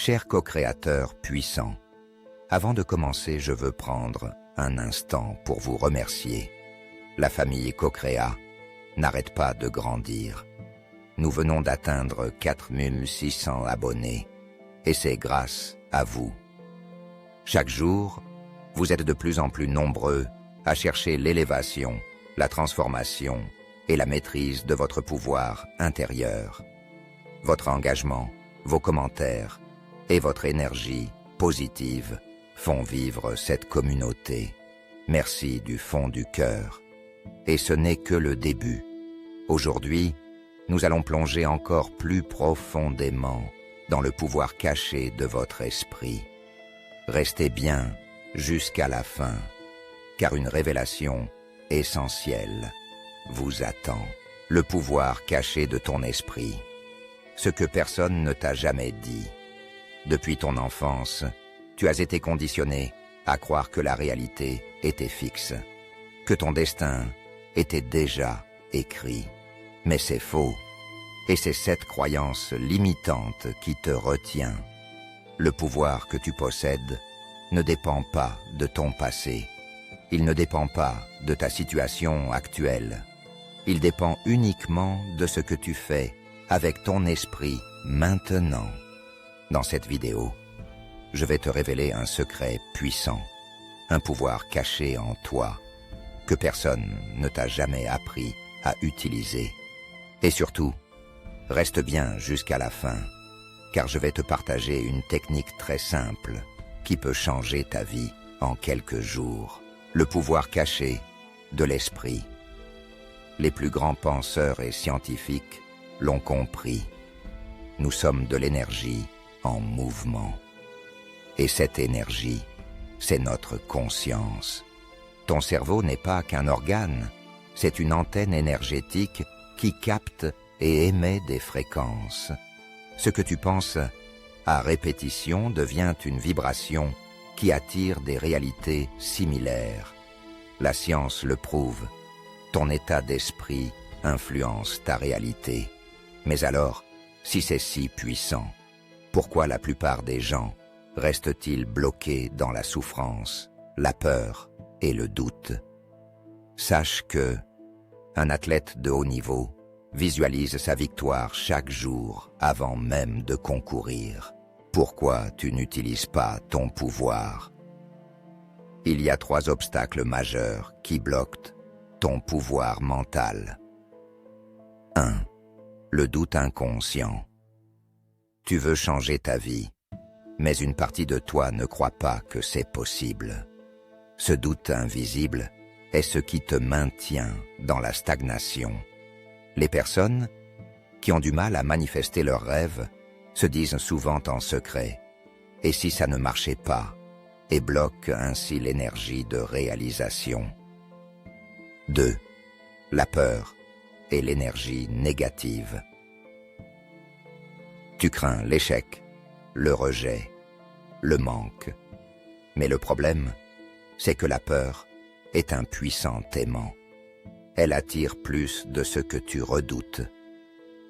Cher co-créateur puissant, avant de commencer, je veux prendre un instant pour vous remercier. La famille Co-Créa n'arrête pas de grandir. Nous venons d'atteindre 4600 abonnés et c'est grâce à vous. Chaque jour, vous êtes de plus en plus nombreux à chercher l'élévation, la transformation et la maîtrise de votre pouvoir intérieur. Votre engagement, vos commentaires et votre énergie positive font vivre cette communauté. Merci du fond du cœur. Et ce n'est que le début. Aujourd'hui, nous allons plonger encore plus profondément dans le pouvoir caché de votre esprit. Restez bien jusqu'à la fin, car une révélation essentielle vous attend. Le pouvoir caché de ton esprit. Ce que personne ne t'a jamais dit. Depuis ton enfance, tu as été conditionné à croire que la réalité était fixe, que ton destin était déjà écrit. Mais c'est faux, et c'est cette croyance limitante qui te retient. Le pouvoir que tu possèdes ne dépend pas de ton passé. Il ne dépend pas de ta situation actuelle. Il dépend uniquement de ce que tu fais avec ton esprit maintenant. Dans cette vidéo, je vais te révéler un secret puissant, un pouvoir caché en toi, que personne ne t'a jamais appris à utiliser. Et surtout, reste bien jusqu'à la fin, car je vais te partager une technique très simple qui peut changer ta vie en quelques jours. Le pouvoir caché de l'esprit. Les plus grands penseurs et scientifiques l'ont compris. Nous sommes de l'énergie en mouvement. Et cette énergie, c'est notre conscience. Ton cerveau n'est pas qu'un organe, c'est une antenne énergétique qui capte et émet des fréquences. Ce que tu penses à répétition devient une vibration qui attire des réalités similaires. La science le prouve. Ton état d'esprit influence ta réalité. Mais alors, si c'est si puissant, pourquoi la plupart des gens restent-ils bloqués dans la souffrance, la peur et le doute? Sache que un athlète de haut niveau visualise sa victoire chaque jour avant même de concourir. Pourquoi tu n'utilises pas ton pouvoir? Il y a 3 obstacles majeurs qui bloquent ton pouvoir mental. 1. Le doute inconscient. Tu veux changer ta vie, mais une partie de toi ne croit pas que c'est possible. Ce doute invisible est ce qui te maintient dans la stagnation. Les personnes qui ont du mal à manifester leurs rêves se disent souvent en secret « et si ça ne marchait pas ?» et bloquent ainsi l'énergie de réalisation. 2. La peur et l'énergie négative. Tu crains l'échec, le rejet, le manque. Mais le problème, c'est que la peur est un puissant aimant. Elle attire plus de ce que tu redoutes.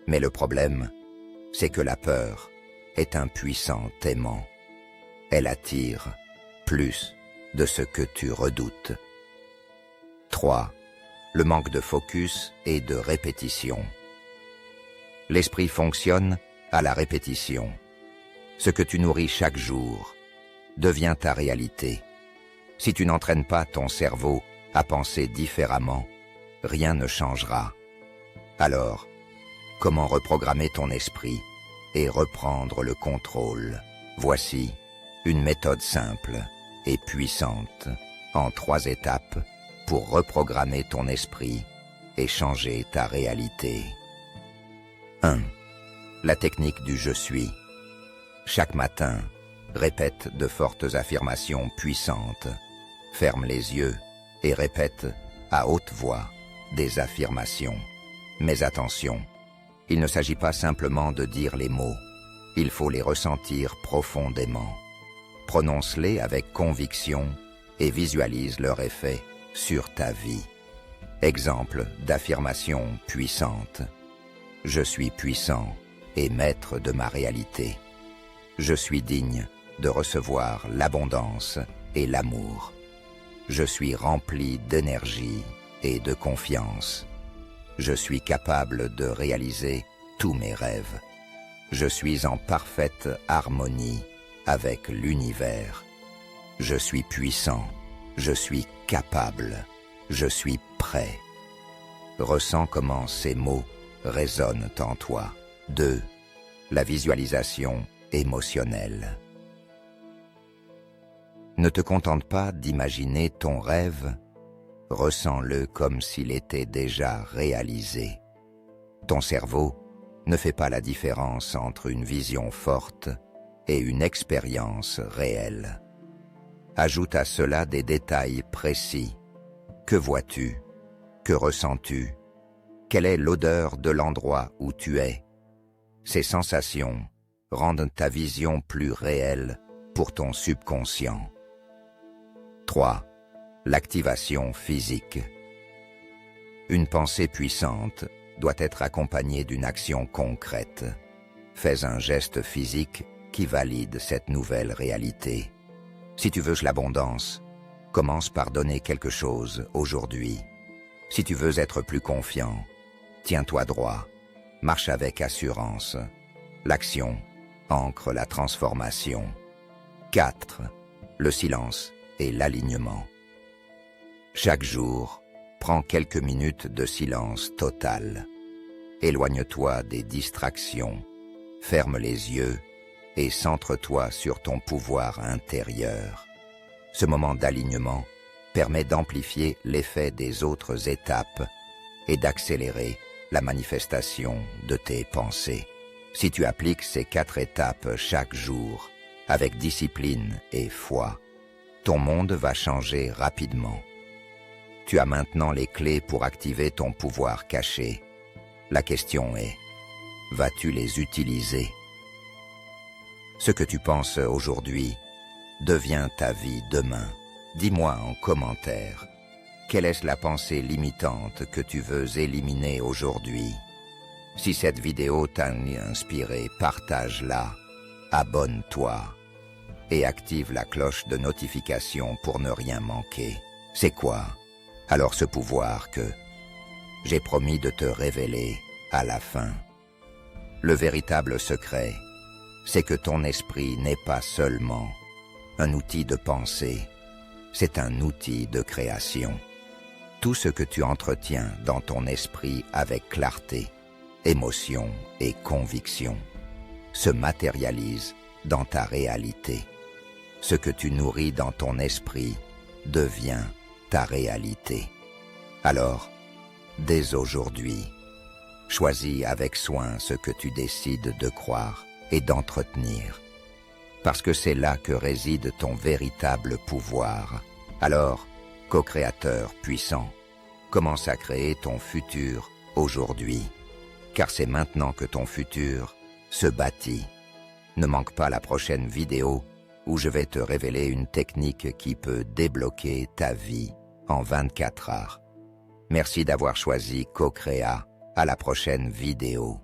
Mais le problème, c'est que la peur est un puissant aimant. Elle attire plus de ce que tu redoutes. 3. Le manque de focus et de répétition. L'esprit fonctionne à la répétition. Ce que tu nourris chaque jour devient ta réalité. Si tu n'entraînes pas ton cerveau à penser différemment, rien ne changera. Alors, comment reprogrammer ton esprit et reprendre le contrôle? Voici une méthode simple et puissante en 3 étapes pour reprogrammer ton esprit et changer ta réalité. 1. La technique du « je suis ». Chaque matin, répète de fortes affirmations puissantes. Ferme les yeux et répète à haute voix des affirmations. Mais attention, il ne s'agit pas simplement de dire les mots, il faut les ressentir profondément. Prononce-les avec conviction et visualise leur effet sur ta vie. Exemple d'affirmation puissante. Je suis puissant et maître de ma réalité. Je suis digne de recevoir l'abondance et l'amour. Je suis rempli d'énergie et de confiance. Je suis capable de réaliser tous mes rêves. Je suis en parfaite harmonie avec l'univers. Je suis puissant, je suis capable, je suis prêt. Ressens comment ces mots résonnent en toi. 2. La visualisation émotionnelle. Ne te contente pas d'imaginer ton rêve, ressens-le comme s'il était déjà réalisé. Ton cerveau ne fait pas la différence entre une vision forte et une expérience réelle. Ajoute à cela des détails précis. Que vois-tu? Que ressens-tu? Quelle est l'odeur de l'endroit où tu es? Ces sensations rendent ta vision plus réelle pour ton subconscient. 3. L'activation physique. Une pensée puissante doit être accompagnée d'une action concrète. Fais un geste physique qui valide cette nouvelle réalité. Si tu veux l'abondance, commence par donner quelque chose aujourd'hui. Si tu veux être plus confiant, tiens-toi droit, marche avec assurance. L'action ancre la transformation. 4. Le silence et l'alignement. Chaque jour, prends quelques minutes de silence total. Éloigne-toi des distractions, ferme les yeux et centre-toi sur ton pouvoir intérieur. Ce moment d'alignement permet d'amplifier l'effet des autres étapes et d'accélérer la manifestation de tes pensées. Si tu appliques ces 4 étapes chaque jour, avec discipline et foi, ton monde va changer rapidement. Tu as maintenant les clés pour activer ton pouvoir caché. La question est, vas-tu les utiliser? Ce que tu penses aujourd'hui devient ta vie demain. Dis-moi en commentaire, quelle est la pensée limitante que tu veux éliminer aujourd'hui? Si cette vidéo t'a inspiré, partage-la, abonne-toi et active la cloche de notification pour ne rien manquer. C'est quoi alors ce pouvoir que j'ai promis de te révéler à la fin? Le véritable secret, c'est que ton esprit n'est pas seulement un outil de pensée, c'est un outil de création. Tout ce que tu entretiens dans ton esprit avec clarté, émotion et conviction se matérialise dans ta réalité. Ce que tu nourris dans ton esprit devient ta réalité. Alors, dès aujourd'hui, choisis avec soin ce que tu décides de croire et d'entretenir, parce que c'est là que réside ton véritable pouvoir. Alors, co-créateur puissant, commence à créer ton futur aujourd'hui, car c'est maintenant que ton futur se bâtit. Ne manque pas la prochaine vidéo où je vais te révéler une technique qui peut débloquer ta vie en 24 heures. Merci d'avoir choisi Co-Créa. À la prochaine vidéo.